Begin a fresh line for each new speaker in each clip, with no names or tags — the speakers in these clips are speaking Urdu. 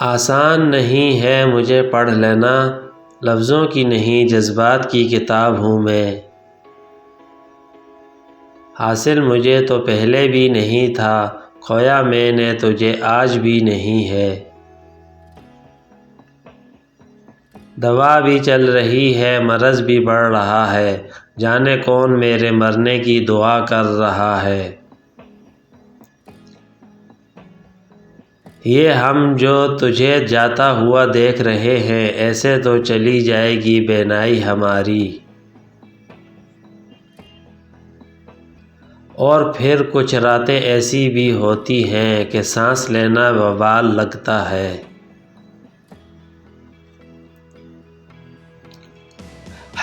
آسان نہیں ہے مجھے پڑھ لینا، لفظوں کی نہیں جذبات کی کتاب ہوں میں۔ حاصل مجھے تو پہلے بھی نہیں تھا، کھویا میں نے تجھے آج بھی نہیں ہے۔ دوا بھی چل رہی ہے، مرض بھی بڑھ رہا ہے، جانے کون میرے مرنے کی دعا کر رہا ہے۔ یہ ہم جو تجھے جاتا ہوا دیکھ رہے ہیں، ایسے تو چلی جائے گی بینائی ہماری۔ اور پھر کچھ راتیں ایسی بھی ہوتی ہیں کہ سانس لینا وبال لگتا ہے۔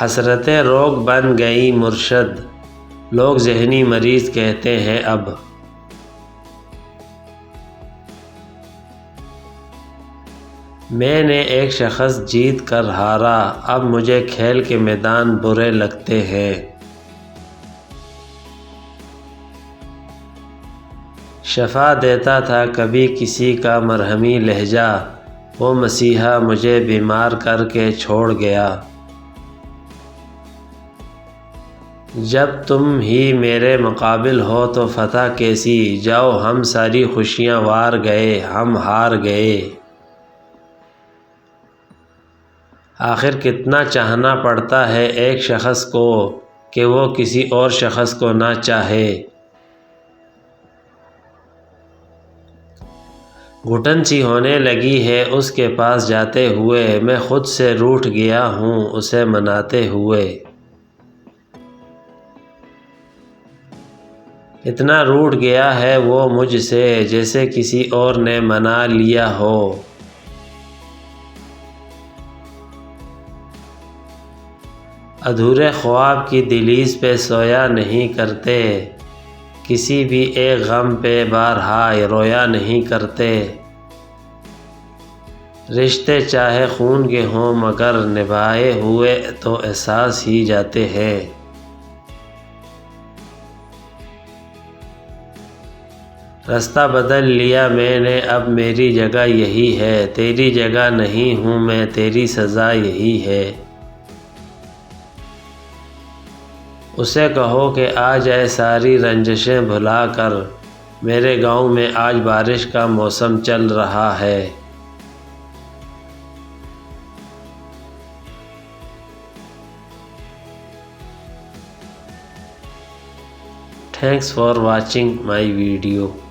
حسرتیں روگ بن گئی مرشد، لوگ ذہنی مریض کہتے ہیں اب۔ میں نے ایک شخص جیت کر ہارا، اب مجھے کھیل کے میدان برے لگتے ہیں۔ شفا دیتا تھا کبھی کسی کا مرہمی لہجہ، وہ مسیحا مجھے بیمار کر کے چھوڑ گیا۔ جب تم ہی میرے مقابل ہو تو فتح کیسی، جاؤ ہم ساری خوشیاں وار گئے، ہم ہار گئے۔ آخر کتنا چاہنا پڑتا ہے ایک شخص کو کہ وہ کسی اور شخص کو نہ چاہے۔ گھٹن سی ہونے لگی ہے اس کے پاس جاتے ہوئے، میں خود سے روٹھ گیا ہوں اسے مناتے ہوئے۔ اتنا روٹھ گیا ہے وہ مجھ سے جیسے کسی اور نے منا لیا ہو۔ ادھورے خواب کی دہلیز پہ سویا نہیں کرتے، کسی بھی ایک غم پہ بارہا رویا نہیں کرتے۔ رشتے چاہے خون کے ہوں مگر نبھائے ہوئے تو احساس ہی جاتے ہیں۔ رستہ بدل لیا میں نے اب میری جگہ یہی ہے، تیری جگہ نہیں ہوں میں تیری سزا یہی ہے۔ اسے کہو کہ آ جائے ساری رنجشیں بھلا کر، میرے گاؤں میں آج بارش کا موسم چل رہا ہے۔ Thanks for watching my video.